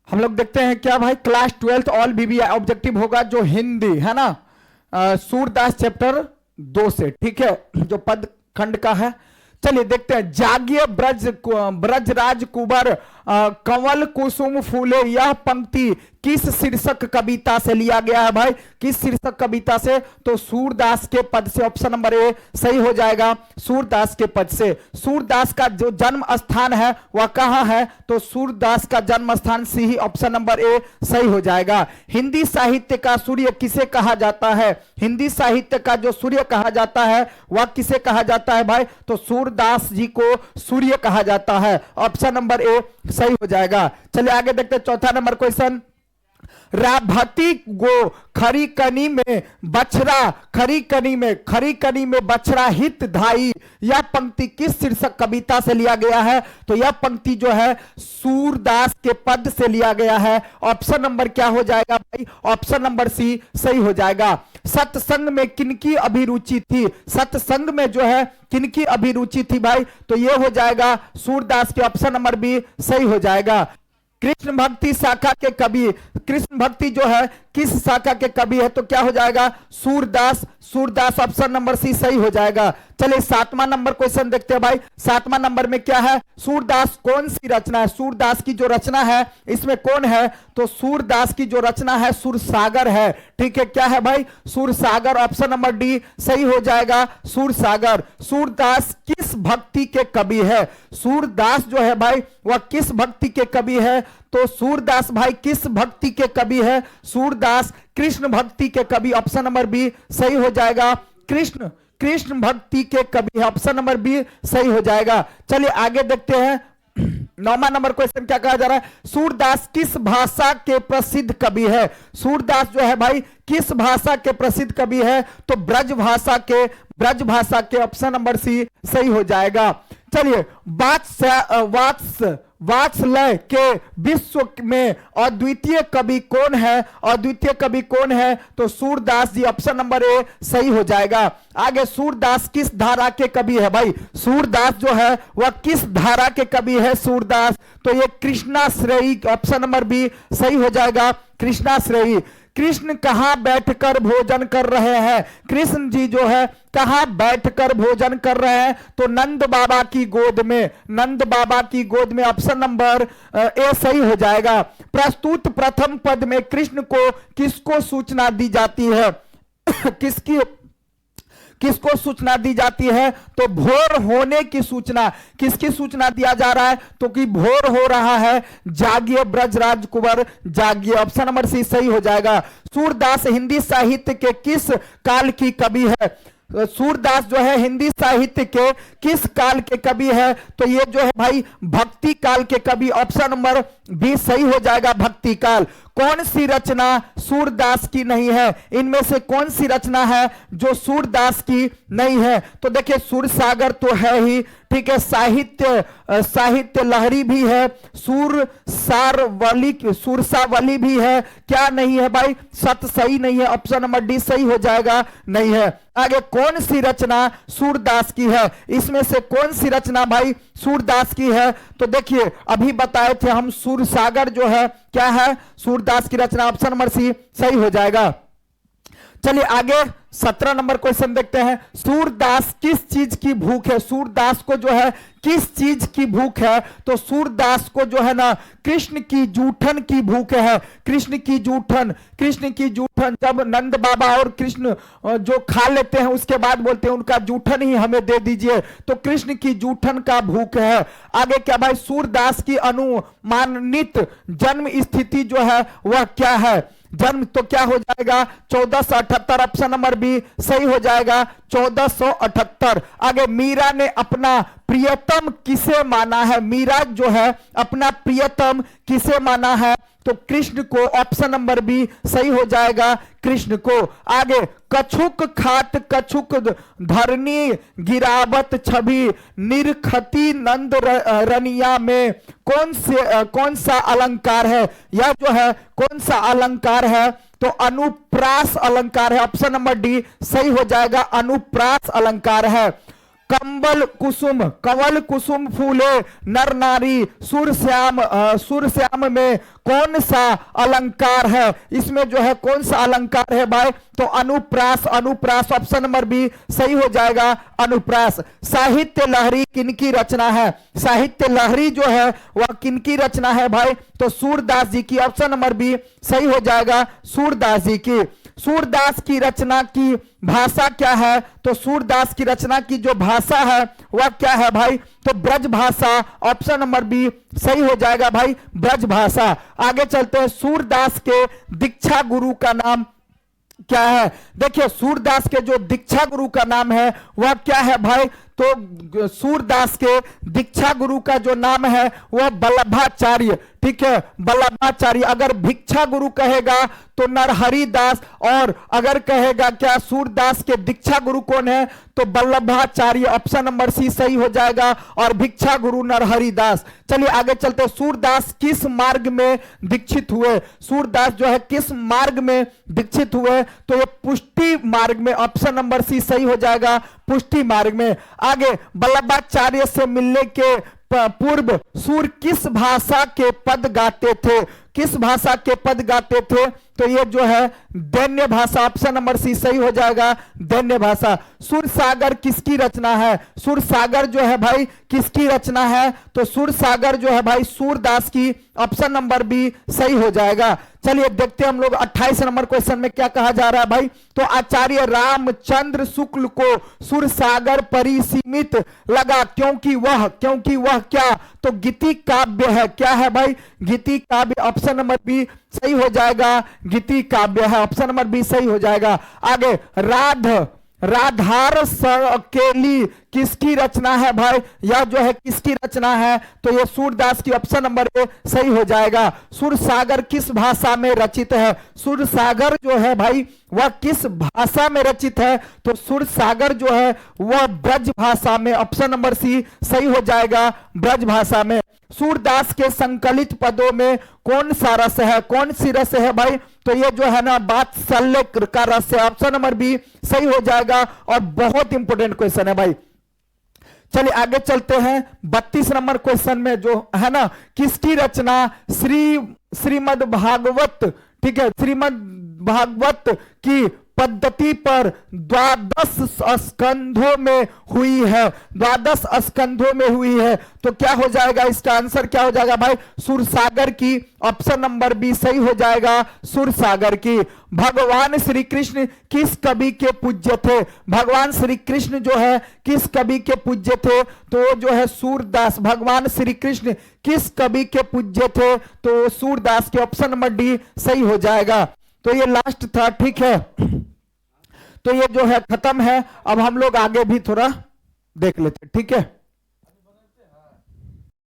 हम लोग देखते हैं क्या भाई, class 12th all BBI objective होगा जो हिंदी है ना, सूरदास चैप्टर 2 से, ठीक है, जो पद खंड का है। चलिए देखते हैं, जागिए ब्रजराज कुबर कंवल कुसुम फूले, यह पंक्ति किस शीर्षक कविता से लिया गया है भाई, किस शीर्षक कविता से, तो सूरदास के पद से, ऑप्शन नंबर ए सही हो जाएगा, सूरदास के पद से। सूरदास का जो जन्म स्थान है वह कहां है, तो सूरदास का जन्म स्थान सी ही, ऑप्शन नंबर ए सही हो जाएगा। हिंदी साहित्य का सूर्य किसे कहा जाता है, हिंदी साहित्य का जो सूर्य कहा जाता है वह किसे कहा जाता है भाई, तो सूरदास जी को सूर्य कहा जाता है, ऑप्शन नंबर ए सही हो जाएगा। चलिए आगे देखते हैं, चौथा नंबर क्वेश्चन, राभती गो खरी कनी में बछड़ा, खरी कनी में बछड़ा हित धाई, यह पंक्ति किस शीर्षक कविता से लिया गया है, तो यह पंक्ति जो है सूरदास के पद से लिया गया है, ऑप्शन नंबर क्या हो जाएगा भाई, ऑप्शन नंबर सी सही हो जाएगा। सत्संग में किनकी अभिरुचि थी, सत्संग में जो है किनकी अभिरुचि थी भाई, तो यह हो जाएगा सूरदास के, ऑप्शन नंबर बी सही हो जाएगा। कृष्ण भक्ति शाखा के कवि, कृष्ण भक्ति जो है किस शाखा के कवि है, तो क्या हो जाएगा Surdas, Surdas option number C सही हो जाएगा। चलिए 7वां नंबर क्वेश्चन देखते हैं भाई, 7वां नंबर में क्या है, सूरदास कौन सी रचना है, सूरदास की जो रचना है इसमें कौन है, तो सूरदास की जो रचना है सूरसागर है, ठीक है, क्या है भाई सूरसागर, ऑप्शन नंबर डी सही हो जाएगा, सूरसागर। सूरदास किस भक्ति के कवि है, सूरदास जो है भाई वह किस भक्ति के कवि है, तो सूरदास भाई किस भक्ति के कवि है, सूरदास कृष्ण भक्ति के कवि, ऑप्शन नंबर बी सही हो जाएगा, कृष्ण भक्ति के कवि है, ऑप्शन नंबर बी सही हो जाएगा। चलिए आगे देखते हैं, 9वां नंबर क्वेश्चन क्या कहा जा रहा है, सूरदास किस भाषा के प्रसिद्ध कवि है, सूरदास जो है भाई किस भाषा के प्रसिद्ध कवि है, तो ब्रज भाषा के ऑप्शन नंबर सी सही हो जाएगा। चलिए वात्सल्य के विश्व में अद्वितीय कवि कौन है, अद्वितीय कवि कौन है, तो सूरदास जी, ऑप्शन नंबर ए सही हो जाएगा। आगे सूरदास किस धारा के कवि है भाई, सूरदास जो है वह किस धारा के कवि है सूरदास, तो ये कृष्णाश्रयी, ऑप्शन नंबर बी सही हो जाएगा, कृष्णाश्रयी। कृष्ण कहां बैठकर भोजन कर रहे हैं, कृष्ण जी जो है कहां बैठकर भोजन कर रहे हैं, तो नंद बाबा की गोद में, नंद बाबा की गोद में, ऑप्शन नंबर ए सही हो जाएगा। प्रस्तुत प्रथम पद में कृष्ण को किसको सूचना दी जाती है किसको सूचना दी जाती है, तो भोर होने की सूचना, किसकी सूचना दिया जा रहा है, तो कि भोर हो रहा है, जागिए ब्रजराज कुंवर जागिए, ऑप्शन नंबर सी सही हो जाएगा। सूरदास हिंदी साहित्य के किस काल की कवि है, सूरदास जो है हिंदी साहित्य के किस काल के कवि है, तो ये जो है भाई भक्ति काल के कवि, ऑप्शन नंबर बी सही हो जाएगा, भक्ति काल। कौन सी रचना सूरदास की नहीं है, इनमें से कौन सी रचना है जो सूरदास की नहीं है, तो देखिए सूरसागर तो है ही, ठीक है, साहित्य लहरी भी है, सूरसावली भी है, क्या नहीं है भाई, सत सही नहीं है, ऑप्शन नंबर डी सही हो जाएगा, नहीं है। आगे कौन सी रचना सूरदास की है, इसमें से कौन सी रचना भाई सूरदास की है, तो देखिए अभी बताए थे हम, सूरसागर जो है क्या है सूरदास की रचना, ऑप्शन नंबर सी सही हो जाएगा। चलिए आगे 17 नंबर क्वेश्चन देखते हैं, सूरदास किस चीज की भूख है, सूरदास को जो है किस चीज की भूख है, तो सूरदास को जो है ना कृष्ण की जूठन की भूख है, कृष्ण की जूठन, जब नंद बाबा और कृष्ण जो खा लेते हैं उसके बाद बोलते हैं उनका जूठन ही हमें दे दीजिए, तो कृष्ण की जूठन का भूख है। आगे क्या भाई, सूरदास की अनुमानित जन्म स्थिति जो है वह क्या है, जन्म तो क्या हो जाएगा 1478, ऑप्शन नंबर बी सही हो जाएगा, 1478। आगे मीरा ने अपना प्रियतम किसे माना है, मीरा जो है अपना प्रियतम किसे माना है, तो कृष्ण को, ऑप्शन नंबर बी सही हो जाएगा, कृष्ण को। आगे कछुक खात कछुक धरनी गिरावत छवि निरखती नंद रनिया में कौन सा अलंकार है, यह जो है कौन सा अलंकार है, तो अनुप्रास अलंकार है, ऑप्शन नंबर डी सही हो जाएगा, अनुप्रास अलंकार है। कंबल कुसुम, कंवल कुसुम फूले नर नारी, सुर श्याम में कौन सा अलंकार है? इसमें जो है कौन सा अलंकार है भाई? तो अनुप्रास, अनुप्रास ऑप्शन नंबर बी सही हो जाएगा, अनुप्रास। साहित्य लहरी किनकी रचना है? साहित्य लहरी जो है वह किनकी रचना है भाई? तो सूरदास जी की, ऑप्शन नंबर बी सही हो जाएगा, सूरदास जी की। सूरदास की रचना की भाषा क्या है? तो सूरदास की रचना की जो भाषा है वह क्या है भाई? तो ब्रज भाषा, ऑप्शन नंबर बी सही हो जाएगा भाई, ब्रज भाषा। आगे चलते हैं, सूरदास के दीक्षा गुरु का नाम क्या है? देखिए सूरदास के जो दीक्षा गुरु का नाम है वह क्या है भाई? तो सूरदास के दीक्षा गुरु का जो नाम है वह वल्लभाचार्य, ठीक है, वल्लभाचार्य। अगर भिक्षा गुरु कहेगा तो नरहरि दास, और अगर कहेगा क्या सूरदास के दीक्षा गुरु कौन है? तो वल्लभाचार्य, ऑप्शन नंबर सी सही हो जाएगा, और भिक्षा गुरु नरहरि दास। चलिए आगे चलते हैं, सूरदास किस मार्ग में दीक्षित हुए? सूरदास जो है किस मार्ग में दीक्षित हुए? तो ये पुष्टि मार्ग में, ऑप्शन नंबर सी सही हो जाएगा, पुष्टि मार्ग में। आगे, वल्लभाचार्य से मिलने के पूर्व सूर किस भाषा के पद गाते थे? किस भाषा के पद गाते थे? तो ये जो है दैन्य भाषा, ऑप्शन नंबर सी सही हो जाएगा, दैन्य भाषा। सुरसागर किसकी रचना है? सुरसागर जो है भाई किसकी रचना है? तो सुरसागर जो है भाई सूरदास की, ऑप्शन नंबर बी सही हो जाएगा। चलिए देखते हैं हम लोग 28 नंबर क्वेश्चन में क्या कहा जा रहा है भाई। तो आचार्य रामचंद्र शुक्ल को सुरसागर परिसीमित लगा क्योंकि वह क्या? तो गीति काव्य है। क्या है भाई? गीति काव्य, ऑप्शन नंबर बी सही हो जाएगा, गीति काव्य है, ऑप्शन नंबर बी सही हो जाएगा। आगे, राधार सकेली किसकी रचना है भाई? यह जो है किसकी रचना है? तो ये सूरदास की, ऑप्शन नंबर ए सही हो जाएगा। सुरसागर किस भाषा में रचित है? सुरसागर जो है भाई वह किस भाषा में रचित है? तो सुरसागर जो है वह ब्रज भाषा में, ऑप्शन नंबर सी सही हो जाएगा, ब्रज भाषा में। सूरदास के संकलित पदों में कौन सा रस है? कौन सी रस है भाई? तो ये जो है ना वात्सल्य का रस है, ऑप्शन नंबर बी सही हो जाएगा, और बहुत इंपॉर्टेंट क्वेश्चन है भाई। चलिए आगे चलते हैं, 32 नंबर क्वेश्चन में जो है ना, किसकी रचना श्रीमद् भागवत, ठीक है, श्रीमद् भागवत की पद्धति पर 12 स्कंधों में हुई है? 12 स्कंधों में हुई है, तो क्या हो जाएगा? इसका आंसर क्या हो जाएगा भाई? सुरसागर की, ऑप्शन नंबर बी सही हो जाएगा, सुरसागर की। भगवान श्री कृष्ण किस कवि के पूज्य थे? भगवान श्री कृष्ण जो है किस कवि के पूज्य थे? तो जो है सूरदास। भगवान श्री कृष्ण किस कवि के पूज्य थे? तो सूरदास के, ऑप्शन नंबर डी सही हो जाएगा। तो ये लास्ट था, ठीक है, तो ये जो है खत्म है। अब हम लोग आगे भी थोड़ा देख लेते हैं, ठीक है।